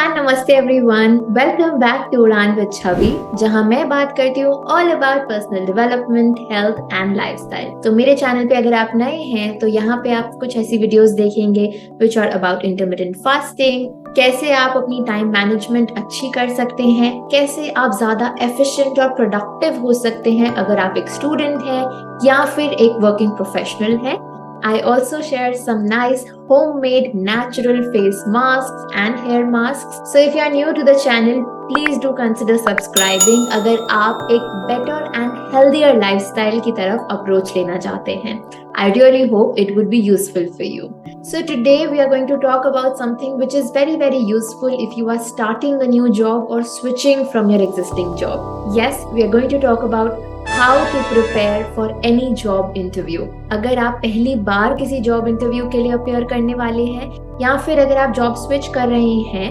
And नमस्ते everyone, welcome back to उड़ान with छवि, जहां मैं बात करती हूँ all about personal development, health and lifestyle. तो मेरे चैनल पे अगर आप नए हैं तो यहाँ पे आप कुछ ऐसी वीडियोस देखेंगे which are about intermittent fasting, कैसे आप अपनी टाइम मैनेजमेंट अच्छी कर सकते हैं, कैसे आप ज्यादा एफिशिएंट और प्रोडक्टिव हो सकते हैं अगर आप एक स्टूडेंट हैं या फिर एक वर्किंग प्रोफेशनल है। I also share some nice homemade natural face masks and hair masks. So if you are new to the channel, please do consider subscribing अगर आप एक better and healthier lifestyle की तरफ approach लेना चाहते हैं. I really hope it would be useful for you. So today we are going to talk about something which is very very useful if you are starting a new job or switching from your existing job. Yes, we are going to talk about How to prepare for any job interview. अगर आप पहली बार किसी job interview के लिए appear करने वाले हैं या फिर अगर आप जॉब स्विच कर रहे हैं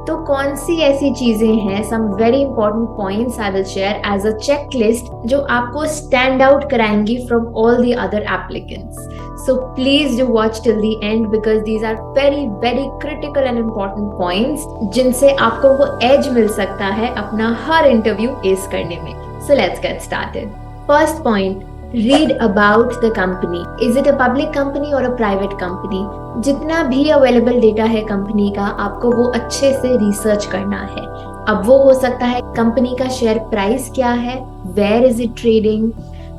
तो कौन सी ऐसी चीजें हैं, some very important points I will share as a checklist जो आपको स्टैंड आउट कराएंगी from all the other applicants. So please do watch till the end because these are very very critical and important points जिनसे आपको वो as मिल सकता है अपना हर interview S करने में. So let's get started. First point, read about the company. Is it a public company or a private company? जितना भी अवेलेबल डेटा है कंपनी का आपको वो अच्छे से रिसर्च करना है. अब वो हो सकता है कंपनी का शेयर प्राइस क्या है, where is it trading,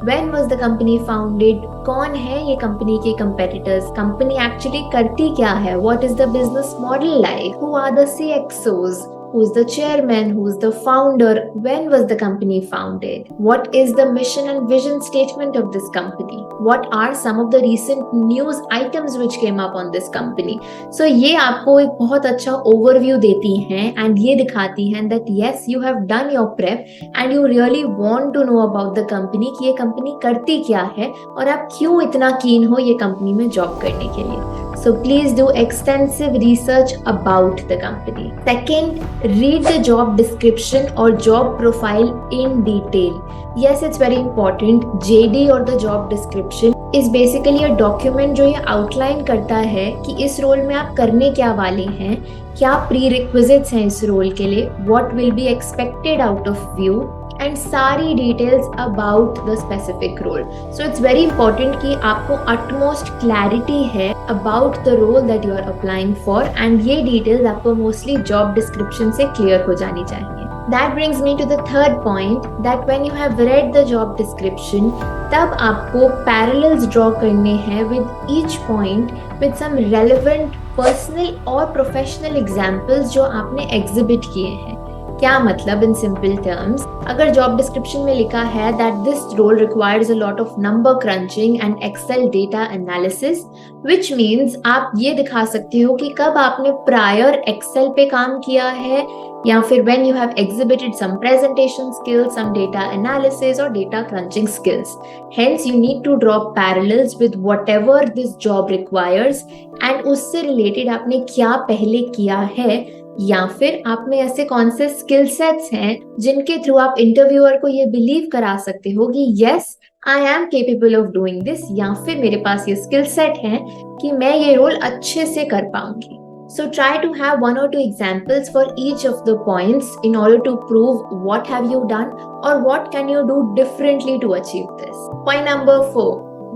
when was the company founded, कौन है ये कंपनी के competitors, कंपनी एक्चुअली करती क्या है, what is the business model like, who are the CXOs, who's the chairman, who's the founder, when was the company founded, what is the mission and vision statement of this company, what are some of the recent news items which came up on this company. So ये आपको एक बहुत अच्छा overview देती हैं and ये दिखाती हैं that yes you have done your prep and you really want to know about the company कि ये कंपनी करती क्या है और आप क्यों इतना keen हो ये कंपनी में जॉब करने के लिए. So please do extensive research about the company. Second, read the job description or job profile in detail. Yes, it's very important. JD or the job description is basically a document जो ये outline करता है कि इस role में आप करने क्या वाले हैं, क्या prerequisites हैं इस रोल के लिए, what will be expected out of you, and सारी details about the specific role. So it's very important कि आपको utmost clarity है about the role that you are applying for and ये details आपको mostly job description से clear हो जानी चाहिए. That brings me to the third point that when you have read the job description तब आपको parallels draw करने हैं with each point with some relevant personal और professional examples जो आपने exhibit किए हैं. क्या मतलब इन सिंपल टर्म्स, अगर जॉब डिस्क्रिप्शन में लिखा है that this role requires a lot of number crunching and excel data analysis, which means आप ये दिखा सकते हो कि कब आपने प्रायर एक्सेल पे काम किया है या फिर when you have exhibited some presentation skills, some data analysis और data crunching skills. Hence you need to draw parallels with whatever this job requires and उससे रिलेटेड आपने क्या पहले किया है या फिर आप में ऐसे कौन से स्किल सेट्स हैं जिनके थ्रू आप इंटरव्यूअर को ये बिलीव करा सकते हो कि yes I am capable of doing this, या फिर मेरे पास ये स्किल सेट है कि मैं ये रोल अच्छे से कर पाऊंगी. So try to have one or two examples for each of the points in order to prove what have you done or what can you do differently to achieve this. Point number 4,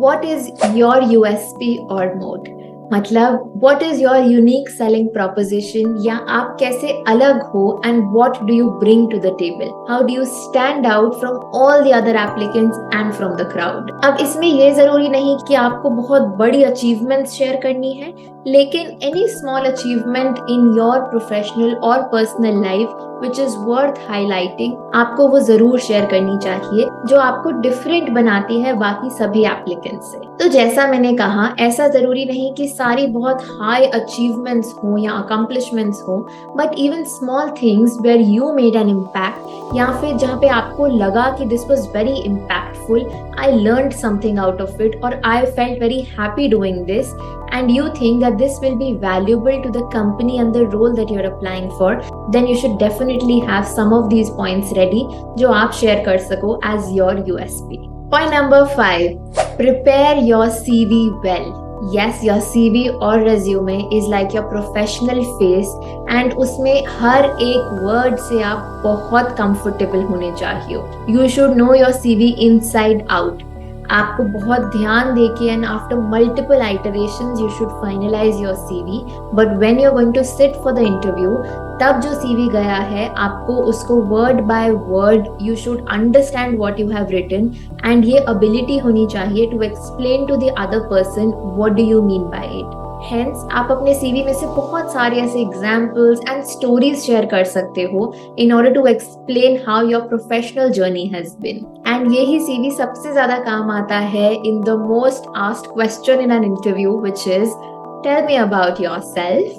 what is your USP or mode? मतलब what is your unique selling proposition या आप कैसे अलग हो and what do you bring to the table? How do you stand out from all the other applicants and from the crowd? अब इसमें ये जरूरी नहीं कि आपको बहुत बड़ी achievements शेयर करनी है, लेकिन any small achievement in your professional or personal life which is worth highlighting आपको वो जरूर शेयर करनी चाहिए जो आपको डिफरेंट बनाती है बाकी सभी एप्लीकेंट्स से. तो जैसा मैंने कहा ऐसा जरूरी नहीं कि सारी बहुत हाई अचीवमेंट्स हो या अकम्प्लिशमेंट्स हो, but even small things where you made an impact या फिर जहाँ पे आपको लगा कि this was very impactful, I learned something out of it और I felt very happy doing this and you think that this will be valuable to the company and the role that you're applying for, then you should definitely have some of these points ready जो आप share कर सको as your USP. Point number 5, prepare your CV well. Yes, your CV और resume is like your professional face and उसमें हर एक word से आप बहुत comfortable होने चाहिए. You should know your CV inside out. आपको बहुत ध्यान देके and after multiple iterations you should finalize your CV. But when you're going to sit for the interview, तब जो CV गया है आपको उसको word by word you should understand what you have written and ये ability होनी चाहिए to explain to the other person what do you mean by it. Hence, आप अपने CV में से बहुत सारे ऐसे examples and stories share कर सकते हो in order to explain how your professional journey has been. And यही CV सबसे ज़्यादा काम आता है in the most asked question in an interview, which is tell me about yourself.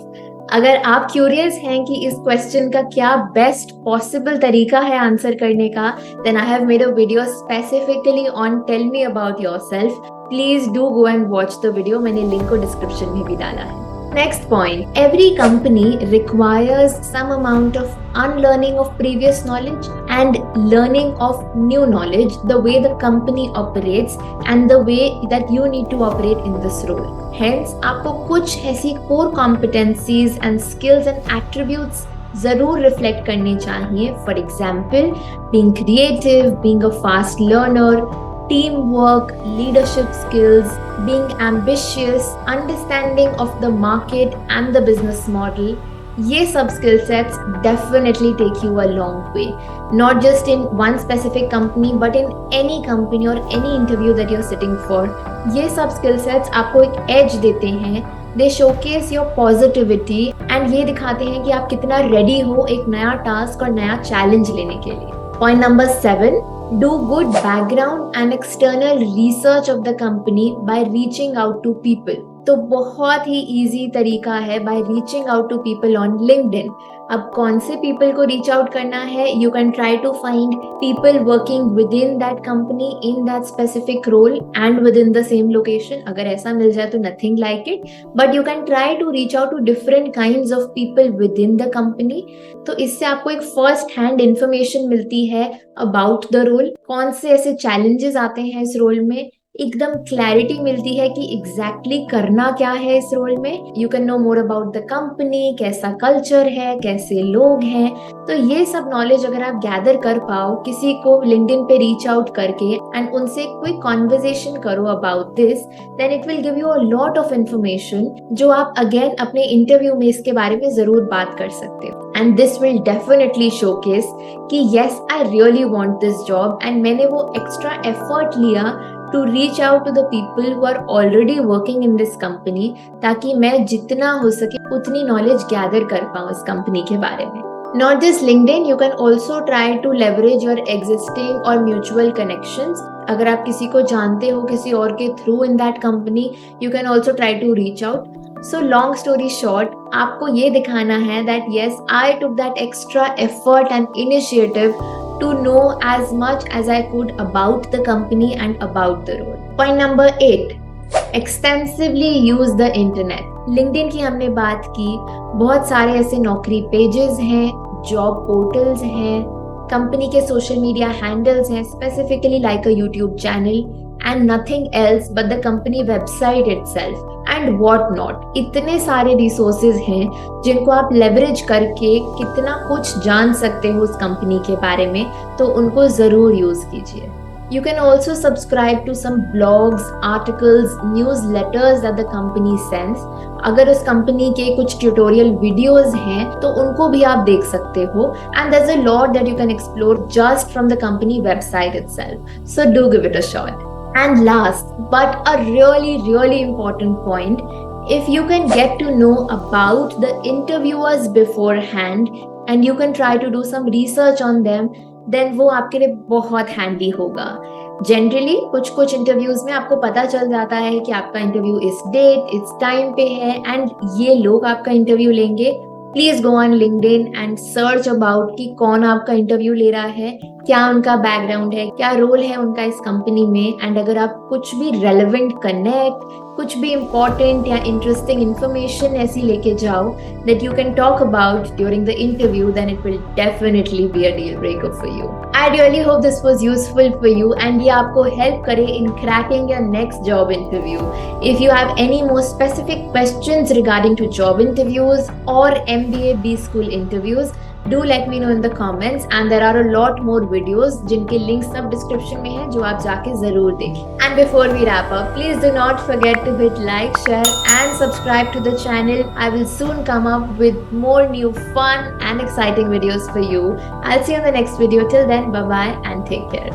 अगर आप क्यूरियस हैं कि इस क्वेश्चन का क्या बेस्ट पॉसिबल तरीका है आंसर करने का, then I have made a video specifically on tell me about yourself. Please do go and watch the video. मैंने लिंक को डिस्क्रिप्शन में भी डाला है. Next point, every company requires some amount of unlearning of previous knowledge and learning of new knowledge, the way the company operates and the way that you need to operate in this role. Hence, आपको कुछ ऐसी core competencies and skills and attributes जरूर reflect करने चाहिए. For example, being creative, being a fast learner, teamwork, leadership skills, being ambitious, understanding of the market and the business model. ये सब skill sets definitely take you a long way. Not just in one specific company, but in any company or any interview that you're sitting for. ये सब skill sets आपको एक edge देते हैं. They showcase your positivity and ये दिखाते हैं कि आप कितना ready हो एक नया task और नया challenge लेने के लिए. Point number 7. Do good background and external research of the company by reaching out to people. तो बहुत ही easy तरीका है by reaching out to people on LinkedIn. अब कौन से people को reach out करना है? You can try to find people working within that company in that specific role and within the same location. अगर ऐसा मिल जाए तो nothing like it. But you can try to reach out to different kinds of people within the company. तो इससे आपको एक first hand information मिलती है about the role. कौन से ऐसे challenges आते हैं इस role में, एकदम क्लैरिटी मिलती है कि एग्जैक्टली करना क्या है इस रोल में. You can know more about the company, कैसा कल्चर है, कैसे लोग हैं. तो ये सब नॉलेज अगर आप गैदर कर पाओ, किसी को लिंक्डइन पे रीच आउट करके एंड उनसे कोई कॉन्वर्सेशन करो about this, then it will give you a lot of information जो आप अगेन अपने इंटरव्यू में इसके बारे में जरूर बात कर सकते हो. And this will definitely showcase कि yes I really want this job and मैंने वो एक्स्ट्रा एफर्ट लिया to reach out to the people who are already working in this company, ताकि मैं जितना हो सके उतनी knowledge gather कर पाऊँ इस company के बारे में. Not just LinkedIn, you can also try to leverage your existing or mutual connections. अगर आप किसी को जानते हो किसी और के through in that company, you can also try to reach out. So long story short, आपको ये दिखाना है that yes, I took that extra effort and initiative to know as much as I could about the company and about the role. Point number 8. Extensively use the internet. LinkedIn की हमने बात की. बहुत सारे ऐसे नौकरी पेजेस हैं, job portals हैं, कंपनी के सोशल मीडिया हैंडल्स हैं, specifically like a YouTube channel and nothing else but the company website itself and what not. इतने सारे resources हैं जिनको आप leverage करके कितना कुछ जान सकते हो उस कंपनी के बारे में, तो उनको जरूर यूज कीजिए. You can also subscribe to some blogs, articles, newsletters that the company sends. अगर उस कंपनी के कुछ ट्यूटोरियल वीडियोस हैं तो उनको भी आप देख सकते हो. And there's a lot that you can explore just from the company website itself. So do give it a shot. And last, but a really important point, if you can get to know about the interviewers beforehand and you can try to do some research on them, then वो आपके लिए बहुत handy होगा. Generally कुछ interviews में आपको पता चल जाता है कि आपका इंटरव्यू इस डेट इस टाइम पे है एंड ये लोग आपका इंटरव्यू लेंगे. Please go on LinkedIn and search about कि कौन आपका इंटरव्यू ले रहा है, क्या उनका बैकग्राउंड है, क्या रोल है उनका इस कंपनी में. एंड अगर आप कुछ भी रेलेवेंट कनेक्ट कुछ भी इम्पोर्टेंट या इंटरेस्टिंग इन्फॉर्मेशन ऐसी लेके जाओ that you can talk about during the interview, then it will definitely be a deal breaker for you. I really hope this was useful for you and ये आपको help करे in cracking your next job interview. If you have any more specific questions regarding to job interviews or MBA B school interviews, do let me know in the comments, and there are a lot more videos जिनके links सब description में हैं जो आप जाके जरूर देखें. And before we wrap up, please do not forget to hit like, share and subscribe to the channel. I will soon come up with more new fun and exciting videos for you. I'll see you in the next video. Till then, bye bye and take care.